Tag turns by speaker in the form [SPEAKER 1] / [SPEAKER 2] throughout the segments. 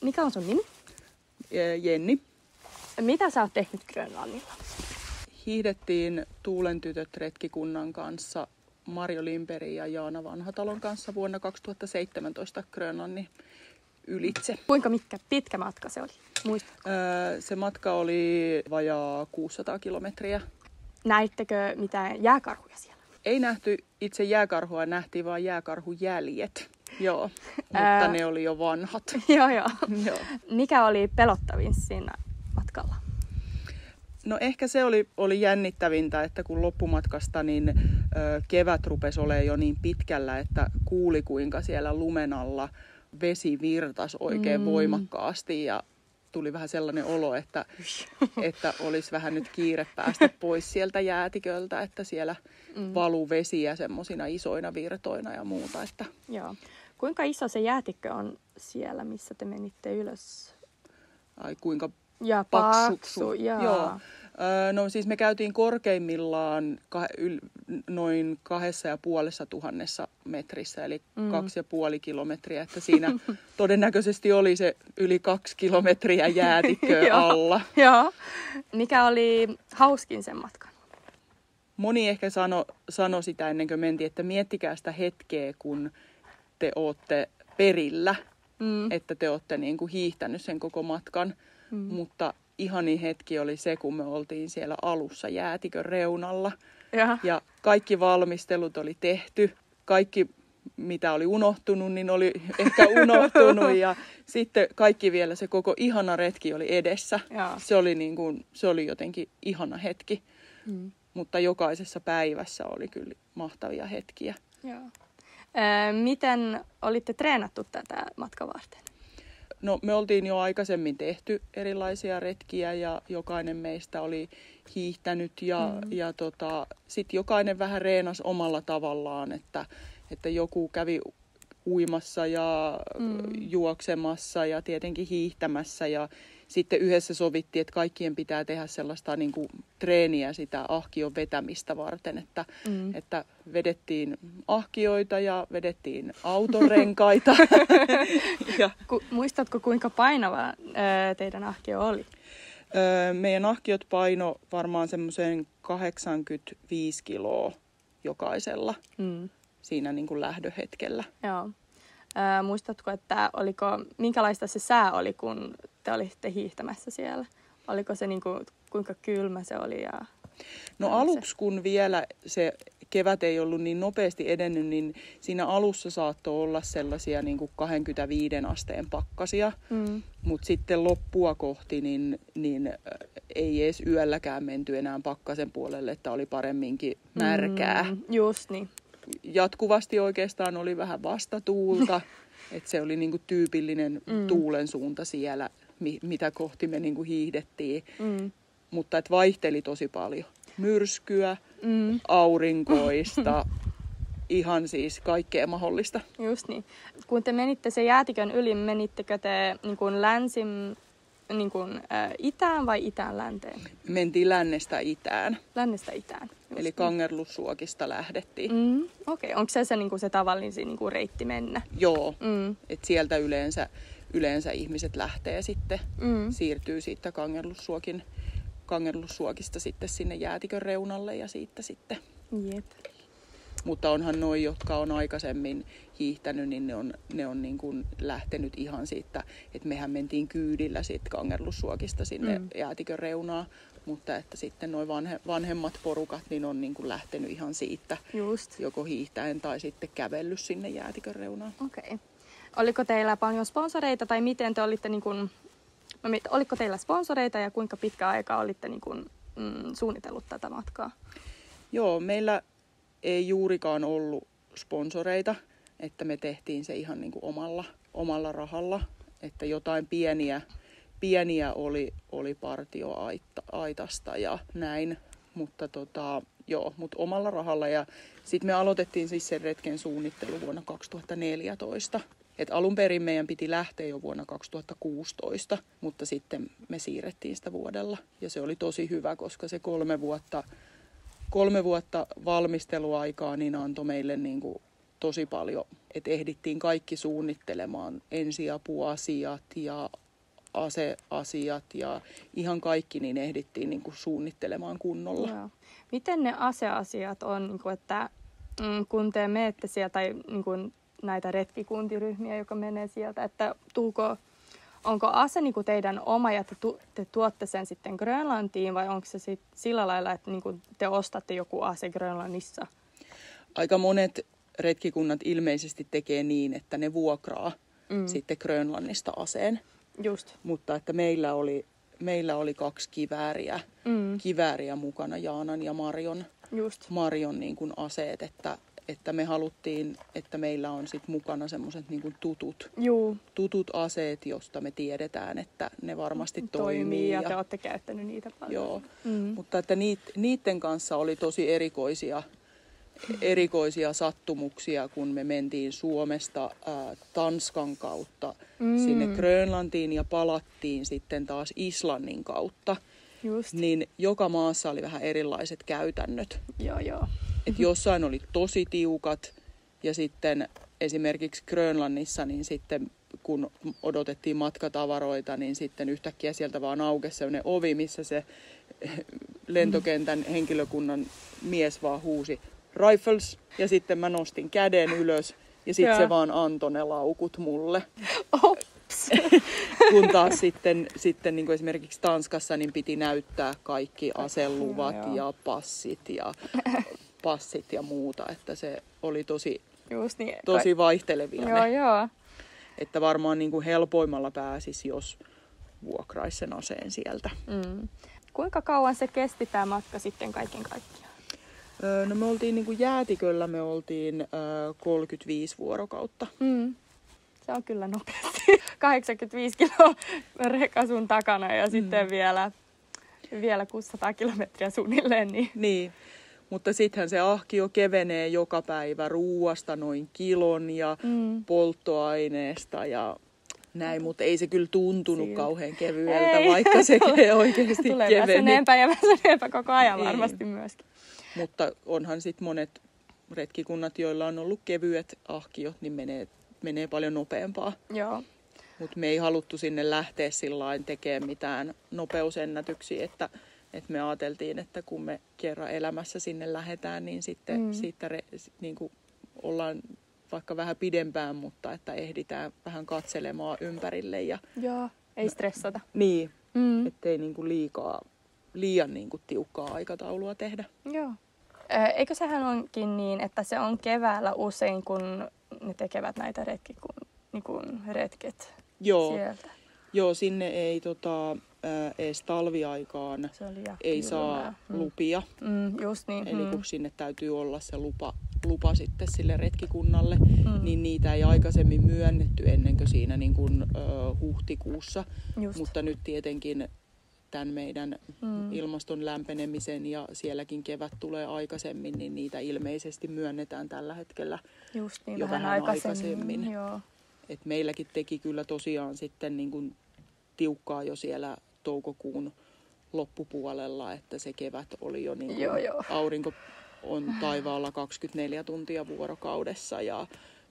[SPEAKER 1] Mikä on sun nimi?
[SPEAKER 2] Jenni.
[SPEAKER 1] Mitä sä oot tehnyt Grönlannilla?
[SPEAKER 2] Hiihdettiin Tuulen tytöt retkikunnan kanssa Marjo Limperin ja Jaana Vanhatalon kanssa vuonna 2017 Grönlannin ylitse.
[SPEAKER 1] Kuinka pitkä matka se oli? Muistatko?
[SPEAKER 2] Se matka oli vajaa 600 kilometriä.
[SPEAKER 1] Näittekö mitään jääkarhuja siellä?
[SPEAKER 2] Ei nähty itse jääkarhua, nähtiin vaan jääkarhujäljet. Joo, mutta ne oli jo vanhat.
[SPEAKER 1] Joo.
[SPEAKER 2] Joo.
[SPEAKER 1] Mikä oli pelottavin siinä matkalla?
[SPEAKER 2] No ehkä se oli jännittävintä, että kun loppumatkasta niin kevät rupesi olemaan jo niin pitkällä, että kuuli kuinka siellä lumen alla vesi virtasi oikein voimakkaasti ja tuli vähän sellainen olo, että olisi vähän nyt kiire päästä pois sieltä jäätiköltä, että siellä valuu vesiä semmoisina isoina virtoina ja muuta. Että.
[SPEAKER 1] Joo. Kuinka iso se jäätikkö on siellä, missä te menitte ülös?
[SPEAKER 2] Ai kuinka
[SPEAKER 1] ja
[SPEAKER 2] paksu.
[SPEAKER 1] Joo.
[SPEAKER 2] No siis me käytiin korkeimmillaan noin 2500 metrissä, eli 2,5 kilometriä, että siinä todennäköisesti oli se yli 2 kilometriä jäätikköä alla.
[SPEAKER 1] Joo. Mikä oli hauskin sen matkan?
[SPEAKER 2] Moni ehkä sanoi sitä ennen kuin mentiin, että miettikää sitä hetkeä, kun te ootte perillä, että te ootte niin kuin hiihtänyt sen koko matkan, mutta ihanin hetki oli se, kun me oltiin siellä alussa jäätikön reunalla. Ja kaikki valmistelut oli tehty. Kaikki, mitä oli unohtunut, niin oli ehkä unohtunut. Ja sitten kaikki vielä, se koko ihana retki oli edessä. Se oli jotenkin ihana hetki. Mutta jokaisessa päivässä oli kyllä mahtavia hetkiä.
[SPEAKER 1] Joo. Miten olitte treenattu tätä matkaa varten?
[SPEAKER 2] No me oltiin jo aikaisemmin tehty erilaisia retkiä ja jokainen meistä oli hiihtänyt ja sitten jokainen vähän reenasi omalla tavallaan, että joku kävi uimassa ja juoksemassa ja tietenkin hiihtämässä ja sitten yhdessä sovittiin, että kaikkien pitää tehdä sellaista niin kuin treeniä sitä ahkion vetämistä varten, että vedettiin ahkioita ja vedettiin autorenkaita.
[SPEAKER 1] Muistatko, kuinka painava teidän ahkio oli?
[SPEAKER 2] Meidän ahkiot paino varmaan semmoiseen 85 kiloa jokaisella siinä niin kuin lähdöhetkellä.
[SPEAKER 1] Joo. Muistatko, että minkälaista se sää oli, kun te olitte hiihtämässä siellä? Oliko se kuinka kylmä se oli?
[SPEAKER 2] No aluksi, kun vielä se kevät ei ollut niin nopeasti edennyt, niin siinä alussa saattoi olla sellaisia niin kuin 25 asteen pakkasia. Mutta sitten loppua kohti, niin ei edes yölläkään menty enää pakkasen puolelle, että oli paremminkin märkää.
[SPEAKER 1] Just niin.
[SPEAKER 2] Jatkuvasti oikeastaan oli vähän vastatuulta, että se oli niinku tyypillinen tuulen suunta siellä, mitä kohti me niinku hiihdettiin. Mutta et vaihteli tosi paljon. Myrskyä, aurinkoista, ihan siis kaikkea mahdollista.
[SPEAKER 1] Just niin. Kun te menitte sen jäätikön yli, menittekö te itään vai itään länteen?
[SPEAKER 2] Mentiin lännestä itään.
[SPEAKER 1] Lännestä itään.
[SPEAKER 2] Eli niin. Kangerlussuokista lähdettiin.
[SPEAKER 1] Okei. Onko se tavallisin reitti mennä?
[SPEAKER 2] Joo. Et sieltä yleensä ihmiset lähtee sitten, siirtyy siitä Kangerlussuokista sitten sinne jäätikön reunalle ja siitä sitten.
[SPEAKER 1] Jep.
[SPEAKER 2] Mutta onhan noi, jotka on aikaisemmin hiihtänyt, niin ne on niin kuin lähtenyt ihan siitä, että mehän mentiin kyydillä siitä Kangerlussuokista sinne jäätikön reunaan. Mutta että sitten nuo vanhemmat porukat niin on niin kuin lähtenyt ihan siitä, joko hiihtäen tai sitten kävellyt sinne jäätikön reunaan.
[SPEAKER 1] Okei. Oliko teillä paljon sponsoreita tai miten te olitte, oliko teillä sponsoreita ja kuinka pitkä aika olitte suunnitellut tätä matkaa? Joo,
[SPEAKER 2] meillä ei juurikaan ollut sponsoreita, että me tehtiin se ihan niin kuin omalla rahalla, että jotain pieniä oli partioaitasta ja näin, mutta mutta omalla rahalla. Ja sitten me aloitettiin siis sen retken suunnittelu vuonna 2014. Et alun perin meidän piti lähteä jo vuonna 2016, mutta sitten me siirrettiin sitä vuodella. Ja se oli tosi hyvä, koska se 3 vuotta valmisteluaikaa niin antoi meille niinku tosi paljon, että ehdittiin kaikki suunnittelemaan ensiapuasiat ja aseasiat ja ihan kaikki niin ehdittiin niin kuin suunnittelemaan kunnolla.
[SPEAKER 1] Joo. Miten ne aseasiat on, niin kuin, että kun te menette sieltä, tai niin kuin näitä retkikuntiryhmiä, joka menee sieltä, että onko ase niin kuin teidän oma ja te tuotte sen sitten Grönlantiin, vai onko se sitten sillä lailla, että niin kuin te ostatte joku ase Grönlannissa?
[SPEAKER 2] Aika monet retkikunnat ilmeisesti tekee niin, että ne vuokraa sitten Grönlannista aseen.
[SPEAKER 1] Just.
[SPEAKER 2] Mutta että meillä oli 2 kivääriä mukana, Jaanan ja Marion niin kuin aseet, että me haluttiin, että meillä on sit mukana semmoiset niin kuin tutut aseet, josta me tiedetään, että ne varmasti toimii.
[SPEAKER 1] Ja te olette käyttänyt niitä paljon.
[SPEAKER 2] Joo, mutta että niiden kanssa oli tosi erikoisia sattumuksia, kun me mentiin Suomesta Tanskan kautta sinne Grönlantiin ja palattiin sitten taas Islannin kautta.
[SPEAKER 1] Just.
[SPEAKER 2] Niin joka maassa oli vähän erilaiset käytännöt.
[SPEAKER 1] Joo.
[SPEAKER 2] Et jossain oli tosi tiukat ja sitten esimerkiksi Grönlannissa, niin sitten kun odotettiin matkatavaroita, niin sitten yhtäkkiä sieltä vaan aukesi sellainen ovi, missä se lentokentän henkilökunnan mies vaan huusi rifles, ja sitten mä nostin käden ylös, ja sitten se vaan antoi ne laukut mulle.
[SPEAKER 1] Ops!
[SPEAKER 2] Kun taas sitten niin kuin esimerkiksi Tanskassa niin piti näyttää kaikki aseluvat ja passit ja muuta, että se oli tosi vaihtelevia
[SPEAKER 1] Joo.
[SPEAKER 2] Että varmaan niin kuin helpoimmalla pääsisi, jos vuokraisi sen aseen sieltä.
[SPEAKER 1] Kuinka kauan se kesti tämä matka sitten kaiken kaikkiaan?
[SPEAKER 2] No me oltiin niin kuin jäätiköllä, me oltiin 35 vuorokautta.
[SPEAKER 1] Se on kyllä nopeasti. 85 kiloa reka sun takana ja sitten vielä 600 kilometriä suunnilleen.
[SPEAKER 2] Niin. Mutta sittenhän se ahkio kevenee joka päivä ruuasta noin kilon ja polttoaineesta ja näin, mutta ei se kyllä tuntunut kauhean kevyeltä, vaikka se oikeasti
[SPEAKER 1] tulee
[SPEAKER 2] keveni.
[SPEAKER 1] väsyneempää ja väsyneempää koko ajan varmasti myöskin.
[SPEAKER 2] Mutta onhan sitten monet retkikunnat, joilla on ollut kevyet ahkiot, niin menee paljon nopeampaa.
[SPEAKER 1] Joo.
[SPEAKER 2] Mutta me ei haluttu sinne lähteä sillain tekemään mitään nopeusennätyksiä, että me ajateltiin, että kun me kerran elämässä sinne lähdetään, niin sitten siitä niin kuin ollaan vaikka vähän pidempään, mutta että ehditään vähän katselemaan ympärille.
[SPEAKER 1] Joo, ei stressata.
[SPEAKER 2] Niin, ettei niin kuin liian niin kuin tiukkaa aikataulua tehdä.
[SPEAKER 1] Joo. Eikö sehän onkin niin, että se on keväällä usein, kun ne tekevät näitä retket sieltä?
[SPEAKER 2] Joo, sinne ei edes talviaikaan ei saa lupia.
[SPEAKER 1] Just niin.
[SPEAKER 2] Eli kun sinne täytyy olla se lupa sitten sille retkikunnalle, niin niitä ei aikaisemmin myönnetty ennen kuin siinä niin kuin, huhtikuussa. Just. Mutta nyt tietenkin tämän meidän ilmaston lämpenemisen ja sielläkin kevät tulee aikaisemmin, niin niitä ilmeisesti myönnetään tällä hetkellä
[SPEAKER 1] just niin,
[SPEAKER 2] jo vähän aikaisemmin. Et meilläkin teki kyllä tosiaan sitten niin kuin tiukkaa jo siellä toukokuun loppupuolella, että se kevät oli jo niin kuin aurinko on taivaalla 24 tuntia vuorokaudessa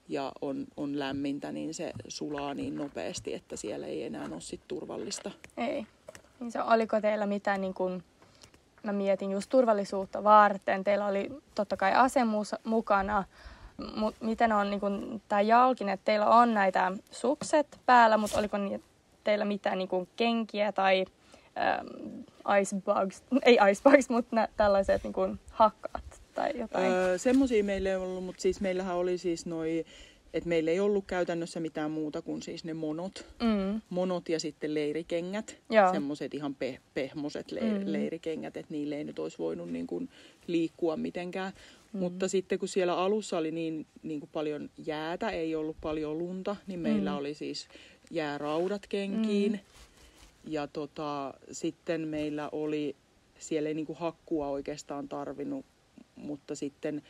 [SPEAKER 2] ja on lämmintä, niin se sulaa niin nopeasti, että siellä ei enää ole sit turvallista.
[SPEAKER 1] Ei. Niin oliko teillä mitään, niin kun, mä mietin just turvallisuutta varten, teillä oli totta kai ase mukana, mutta miten on niin kun, tää jalkin, että teillä on näitä sukset päällä, mutta oliko teillä mitään niin kun, kenkiä tai icebugs, ei icebugs, mutta tällaiset niin kun, hakkaat tai jotain?
[SPEAKER 2] Semmosia meillä ei ollut, mutta siis meillähän oli siis että meillä ei ollut käytännössä mitään muuta kuin siis ne monot ja sitten leirikengät. Semmoiset ihan pehmoset leirikengät, että niille ei nyt olisi voinut niin kuin liikkua mitenkään. Mutta sitten kun siellä alussa oli niin kuin paljon jäätä, ei ollut paljon lunta, niin meillä oli siis jääraudat kenkiin. Ja sitten meillä oli, siellä ei niin kuin hakkua oikeastaan tarvinnut. Mutta sitten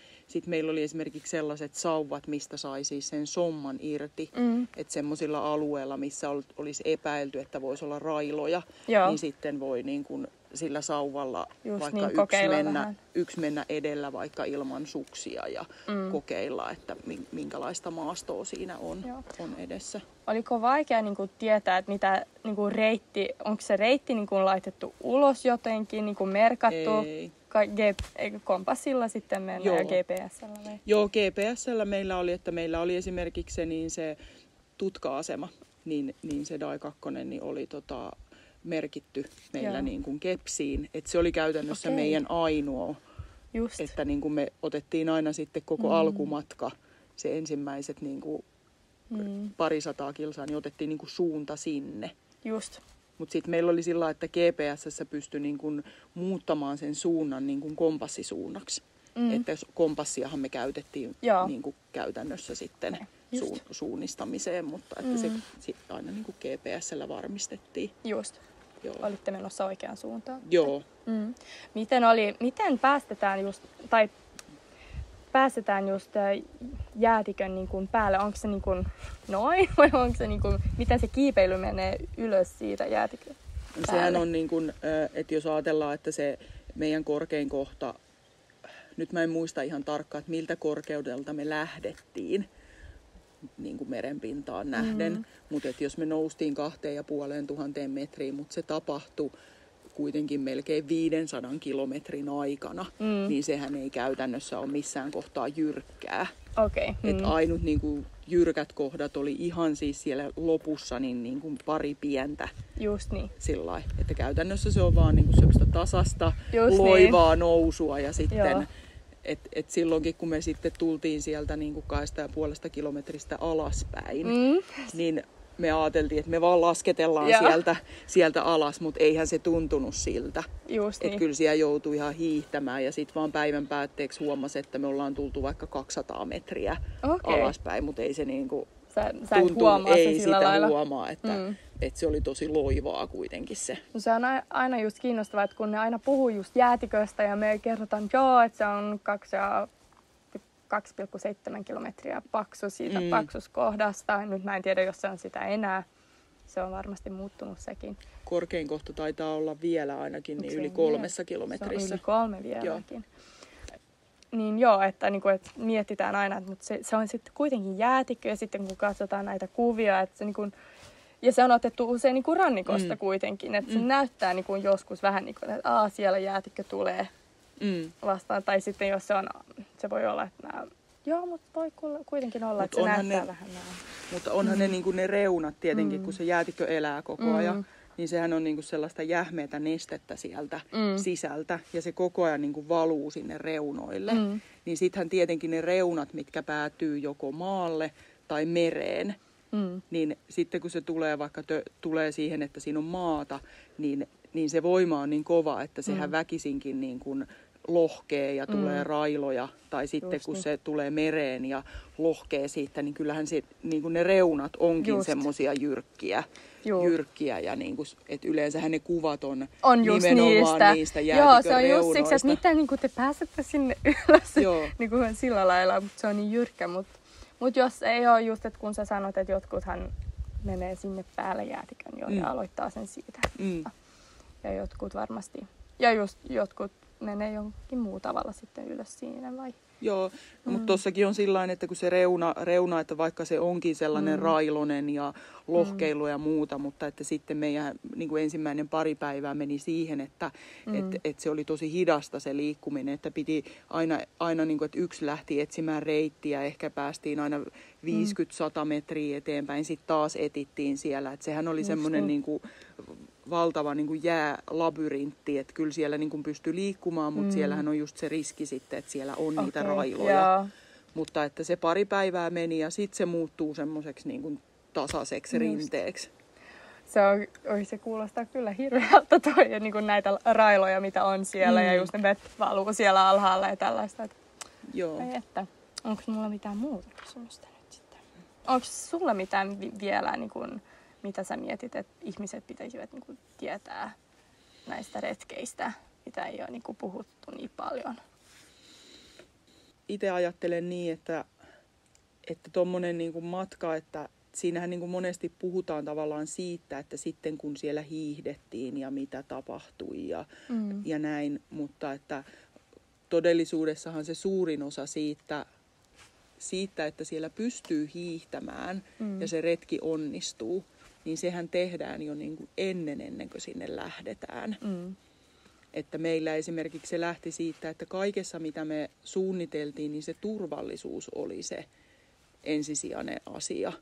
[SPEAKER 2] meillä oli esimerkiksi sellaiset sauvat, mistä sai siis sen somman irti. Että semmoisilla alueilla, missä olisi epäilty, että voisi olla railoja, niin sitten voi niin kuin sillä sauvalla
[SPEAKER 1] just
[SPEAKER 2] vaikka
[SPEAKER 1] niin,
[SPEAKER 2] yksi mennä edellä vaikka ilman suksia ja kokeilla, että minkälaista maastoa siinä on edessä.
[SPEAKER 1] Oliko vaikea niin kuin tietää, että mitä niin kuin onko se reitti niin kuin laitettu ulos jotenkin, niin kuin merkattu?
[SPEAKER 2] Ei.
[SPEAKER 1] Kompassilla sitten mennään ja GPS:llä vai?
[SPEAKER 2] Joo, GPS:llä meillä oli esimerkiksi se tutka-asema, niin se DAI 2 niin oli merkitty meillä niin kuin kepsiin. Et se oli käytännössä meidän ainoa, että niin kuin me otettiin aina sitten koko alkumatka, se ensimmäiset niin kuin 200 kilsaa, niin otettiin niin kuin suunta sinne.
[SPEAKER 1] Just.
[SPEAKER 2] Mutta sitten meillä oli sillä, että GPS:ssä pystyi niin kuin muuttamaan sen suunnan niin kuin kompassisuunnaksi. Että kompassiahan me käytettiin niin kuin käytännössä sitten suunnistamiseen, mutta että se aina niin kuin GPS:llä varmistettiin.
[SPEAKER 1] Just.
[SPEAKER 2] Joo.
[SPEAKER 1] Olitte menossa oikeaan suuntaan.
[SPEAKER 2] Joo.
[SPEAKER 1] Miten päästetään just jäätikön niin kuin päälle? Onko se niin kuin noin vai onko se niin kuin, miten se kiipeily menee ylös siitä jäätikön päälle?
[SPEAKER 2] Sehän on niin kuin, että jos ajatellaan, että se meidän korkein kohta, nyt mä en muista ihan tarkkaan, että miltä korkeudelta me lähdettiin niin kuin merenpintaan nähden, mutta jos me noustiin 2500 metriin, mutta se tapahtui kuitenkin melkein 500 kilometrin aikana, niin sehän ei käytännössä ole missään kohtaa jyrkkää.
[SPEAKER 1] Okay.
[SPEAKER 2] Et ainut niin kuin, jyrkät kohdat oli ihan siis siellä lopussa niin kuin pari pientä.
[SPEAKER 1] Just niin.
[SPEAKER 2] Sillai, että käytännössä se on vaan niin kuin semmoista tasasta loivaa nousua ja sitten et silloinkin kun me sitten tultiin sieltä niin kuin 2,5 kilometristä alaspäin, niin me ajateltiin, että me vaan lasketellaan sieltä alas, mutta eihän se tuntunut siltä.
[SPEAKER 1] Just niin.
[SPEAKER 2] Että kyllä siellä joutui ihan hiihtämään ja sitten vaan päivän päätteeksi huomasi, että me ollaan tultu vaikka 200 metriä alaspäin, mutta ei se niinku
[SPEAKER 1] ei
[SPEAKER 2] sitä
[SPEAKER 1] lailla.
[SPEAKER 2] Huomaa, että se oli tosi loivaa kuitenkin se.
[SPEAKER 1] No se on aina just kiinnostavaa, että kun ne aina puhuu just jäätiköstä ja me kerrotaan, että se on 2,7 kilometriä paksu siitä paksuskohdasta. Nyt mä en tiedä, jos se on sitä enää. Se on varmasti muuttunut sekin.
[SPEAKER 2] Korkein kohta taitaa olla vielä ainakin niin yli 3 kilometrissä.
[SPEAKER 1] Se on yli 3 vieläkin. Niin joo, että mietitään aina, mutta se on sitten kuitenkin jäätikkö ja sitten kun katsotaan näitä kuvia, että se ja se on otettu usein niin kuin rannikosta kuitenkin, että se näyttää niin kuin joskus vähän niin kuin, että siellä jäätikkö tulee vastaan. Tai sitten jos se voi olla, että mutta voi kuitenkin olla, että se näyttää vähän näin.
[SPEAKER 2] Mutta onhan ne, niin kuin ne reunat tietenkin, kun se jäätikkö elää koko ajan, niin sehän on niin kuin sellaista jähmeätä nestettä sieltä sisältä ja se koko ajan niin kuin valuu sinne reunoille. Niin sittenhän tietenkin ne reunat, mitkä päätyy joko maalle tai mereen, niin sitten kun se tulee vaikka tulee siihen, että siinä on maata, niin se voima on niin kova, että sehän väkisinkin niin kuin lohkee ja tulee railoja. Tai sitten kun se tulee mereen ja lohkee siitä, niin kyllähän niin kuin ne reunat onkin semmoisia jyrkkiä. Ja niin kuin, että yleensähän ne kuvat on nimenomaan niistä jäätikön
[SPEAKER 1] Joo, se on just siksi, että miten niin kuin te pääsette sinne ylös niin kuin sillä lailla, mutta se on niin jyrkkä. Mutta jos ei ole just, että kun sä sanot, että jotkuthan menee sinne päälle jäätikön ja aloittaa sen siitä. Ja jotkut varmasti, ja just jotkut menee jonkin muu tavalla sitten ylös siinä vai?
[SPEAKER 2] Joo, mutta tossakin on sillain, että kun se reuna, että vaikka se onkin sellainen railonen ja lohkeilu ja muuta, mutta että sitten meidän niin kuin ensimmäinen pari päivää meni siihen, että se oli tosi hidasta se liikkuminen, että piti aina niin kuin, että yksi lähti etsimään reittiä, ehkä päästiin aina 50-100 metriä eteenpäin, sitten taas etittiin siellä, että sehän oli semmoinen niin kuin valtava niin kuin jäälabyrintti, että kyllä siellä niin kuin pystyy liikkumaan, mutta siellähän on just se riski sitten, että siellä on niitä railoja. Mutta että se pari päivää meni ja sitten se muuttuu semmoiseksi niin kuin tasaiseksi rinteeksi.
[SPEAKER 1] Se kuulostaa kyllä hirveältä toi, niin kuin näitä railoja, mitä on siellä ja just ne vettä valuu siellä alhaalla ja tällaista.
[SPEAKER 2] Joo.
[SPEAKER 1] Että, onko mulla mitään muuta kysymystä nyt sitten? Onko sulla mitään vielä niin kuin, mitä sä mietit, että ihmiset pitäisivät niin kuin tietää näistä retkeistä, mitä ei ole niin kuin puhuttu niin paljon?
[SPEAKER 2] Itse ajattelen niin, että tommonen niin kuin matka, että siinähän niin kuin monesti puhutaan tavallaan siitä, että sitten kun siellä hiihdettiin ja mitä tapahtui ja näin, mutta että todellisuudessahan se suurin osa siitä, että siellä pystyy hiihtämään ja se retki onnistuu, niin sehän tehdään jo niin kuin ennen kuin sinne lähdetään. Että meillä esimerkiksi se lähti siitä, että kaikessa mitä me suunniteltiin, niin se turvallisuus oli se ensisijainen asia.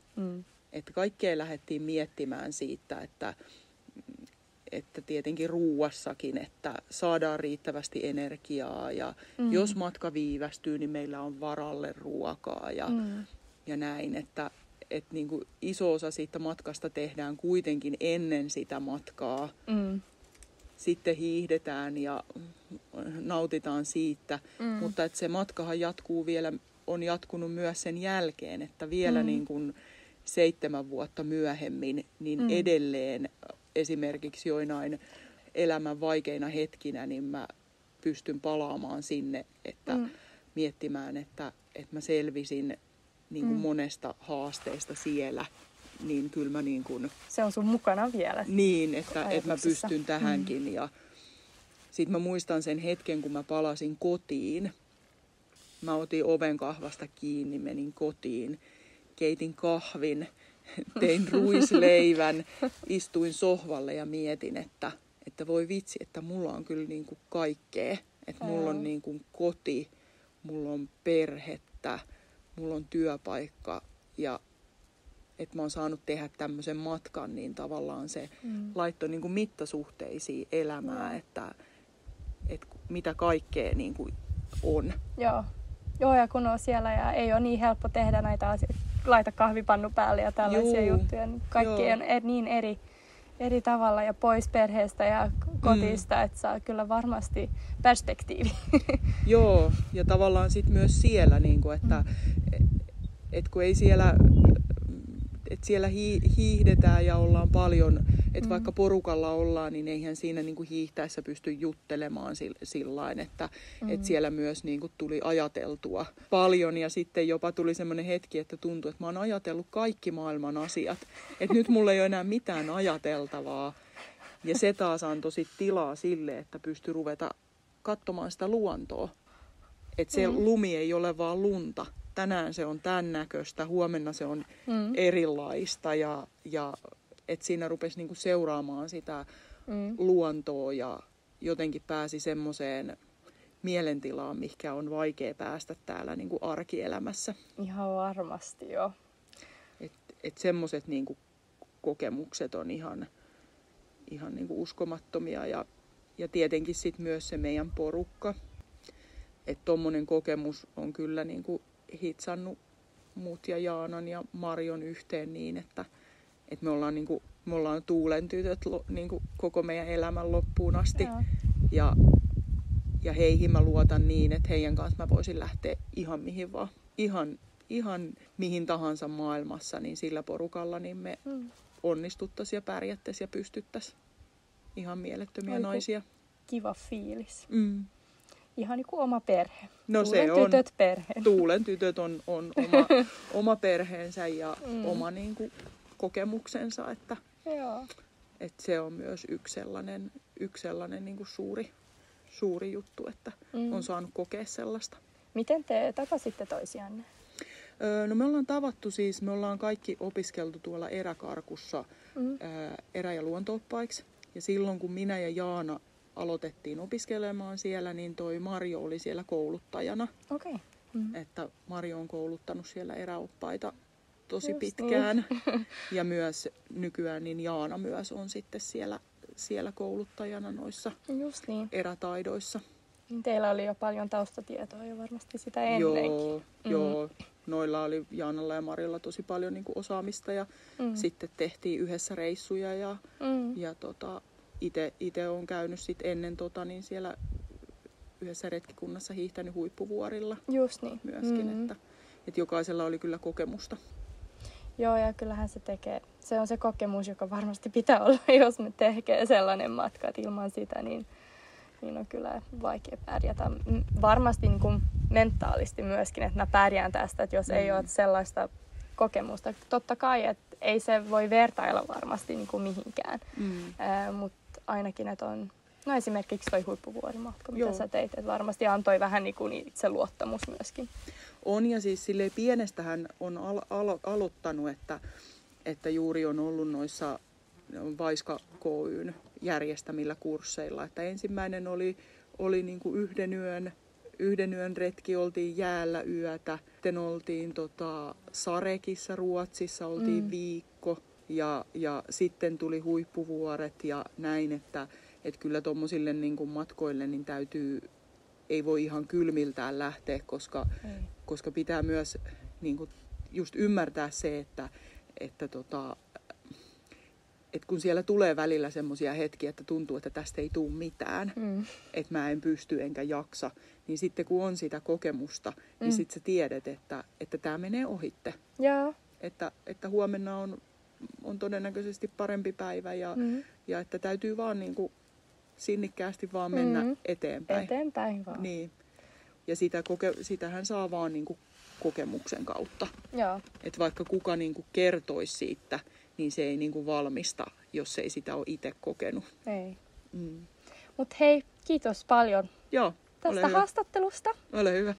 [SPEAKER 2] Että kaikkea lähdettiin miettimään siitä, että tietenkin ruuassakin, että saadaan riittävästi energiaa ja jos matka viivästyy, niin meillä on varalle ruokaa ja näin, että niin kuin iso osa siitä matkasta tehdään kuitenkin ennen sitä matkaa. Sitten hiihdetään ja nautitaan siitä, mutta että se matkahan jatkuu vielä, on jatkunut myös sen jälkeen, että vielä niin kuin 7 vuotta myöhemmin, niin edelleen esimerkiksi joinain elämän vaikeina hetkinä, niin mä pystyn palaamaan sinne, että miettimään, että mä selvisin niin kuin monesta haasteesta siellä, niin kyllä mä niin kuin...
[SPEAKER 1] Se on sun mukana vielä.
[SPEAKER 2] Niin, että mä pystyn tähänkin. Ja sitten mä muistan sen hetken, kun mä palasin kotiin. Mä otin oven kahvasta kiinni, menin kotiin, keitin kahvin, tein ruisleivän, istuin sohvalle ja mietin, että voi vitsi, että mulla on kyllä niin kuin kaikkea. Että mulla on niin kuin koti, mulla on perhettä, mulla on työpaikka ja että mä oon saanut tehdä tämmöisen matkan, niin tavallaan se laittoi niin kuin mittasuhteisiin elämää, että mitä kaikkea niin kuin on.
[SPEAKER 1] Joo, ja kun on siellä ja ei ole niin helppo tehdä näitä asioita, laita kahvipannu päälle ja tällaisia juttuja, niin kaikki on niin eri tavalla ja pois perheestä ja kotista, että saa kyllä varmasti perspektiivi.
[SPEAKER 2] Joo, ja tavallaan sitten myös siellä, niin kuin, että kun ei siellä... Että siellä hiihdetään ja ollaan paljon, että vaikka porukalla ollaan, niin eihän siinä niin kuin hiihtäessä pysty juttelemaan sillain, että siellä myös niin kuin tuli ajateltua paljon ja sitten jopa tuli semmoinen hetki, että tuntui, että mä oon ajatellut kaikki maailman asiat, että nyt mulla ei ole enää mitään ajateltavaa ja se taas antoi sit tilaa sille, että pystyi ruveta katsomaan sitä luontoa, että se lumi ei ole vaan lunta. Tänään se on tämän näköistä, huomenna se on erilaista ja että siinä rupesi niinku seuraamaan sitä luontoa ja jotenkin pääsi semmoiseen mielentilaan, mikä on vaikea päästä täällä niinku arkielämässä.
[SPEAKER 1] Ihan varmasti, joo.
[SPEAKER 2] Et semmoiset niinku kokemukset on ihan niinku uskomattomia ja tietenkin sit myös se meidän porukka. Että tommonen kokemus on kyllä niinku hitsannut mut ja Jaanan ja Marion yhteen niin, että me ollaan tuulen tytöt niinku koko meidän elämän loppuun asti. Ja heihin mä luotan niin, että heidän kanssa mä voisin lähteä ihan mihin vaan. Ihan mihin tahansa maailmassa, niin sillä porukalla niin me onnistuttaisiin ja pärjättäisiin ja pystyttäisiin. Ihan mielettömiä naisia.
[SPEAKER 1] Kiva fiilis. Ihan niin kuin oma perhe.
[SPEAKER 2] No
[SPEAKER 1] Tuulen
[SPEAKER 2] se on.
[SPEAKER 1] tytöt perhe.
[SPEAKER 2] Tuulen tytöt on oma perheensä ja oma niin kuin kokemuksensa, että se on myös yksi sellainen niin kuin suuri juttu, että on saanut kokea sellaista.
[SPEAKER 1] Miten te tapasitte toisianne?
[SPEAKER 2] No me ollaan tavattu siis, me ollaan kaikki opiskeltu tuolla eräkarkussa erä- ja luonto-oppaiksi. Ja silloin kun minä ja Jaana aloitettiin opiskelemaan siellä, niin toi Marjo oli siellä kouluttajana.
[SPEAKER 1] Okei.
[SPEAKER 2] Että Marjo on kouluttanut siellä eräoppaita tosi pitkään. Niin. Ja myös nykyään niin Jaana myös on sitten siellä kouluttajana noissa erätaidoissa.
[SPEAKER 1] Teillä oli jo paljon taustatietoa jo varmasti sitä ennenkin.
[SPEAKER 2] Joo. Noilla oli Jaanalla ja Marjolla tosi paljon niin kuin osaamista ja sitten tehtiin yhdessä reissuja ja itse olen käynyt sit ennen niin siellä yhdessä retkikunnassa hiihtänyt huippuvuorilla.
[SPEAKER 1] Just niin.
[SPEAKER 2] Myöskin, että jokaisella oli kyllä kokemusta.
[SPEAKER 1] Joo, ja kyllähän se tekee. Se on se kokemus, joka varmasti pitää olla, jos me tekee sellainen matka, että ilman sitä, niin on kyllä vaikea pärjätä. Varmasti niin kuin mentaalisti myöskin, että mä pärjään tästä, että jos ei ole sellaista kokemusta. Totta kai, että ei se voi vertailla varmasti niin kuin mihinkään. Mutta ainakin, että on, no esimerkiksi toi huippuvuorimatka, mitä sä teit, että varmasti antoi vähän niin kuin itse luottamus myöskin.
[SPEAKER 2] On, ja siis silleen pienestähän on aloittanut, että juuri on ollut noissa Vaiska KY:n järjestämillä kursseilla. Että ensimmäinen oli niin kuin yhden yön retki, oltiin jäällä yötä. Sitten oltiin Sarekissa Ruotsissa, oltiin viikko. Ja sitten tuli huippuvuoret ja näin, että kyllä tommosille niin kuin matkoille niin ei voi ihan kylmiltään lähteä, koska pitää myös niin kuin just ymmärtää se, että kun siellä tulee välillä semmoisia hetkiä, että tuntuu, että tästä ei tule mitään, että mä en pysty enkä jaksa, niin sitten kun on sitä kokemusta, niin sitten sä tiedät, että tämä menee ohitte.
[SPEAKER 1] Joo.
[SPEAKER 2] Että huomenna on todennäköisesti parempi päivä ja että täytyy vaan niin kuin sinnikkäästi vaan mennä eteenpäin.
[SPEAKER 1] Eteenpäin vaan.
[SPEAKER 2] Niin. Ja sitähän saa vaan niin kuin kokemuksen kautta.
[SPEAKER 1] Joo.
[SPEAKER 2] Että vaikka kuka niin kuin kertoisi siitä, niin se ei niin kuin valmista, jos ei sitä ole itse kokenut.
[SPEAKER 1] Ei. Mut hei, kiitos paljon
[SPEAKER 2] Joo,
[SPEAKER 1] tästä haastattelusta.
[SPEAKER 2] Ole hyvä.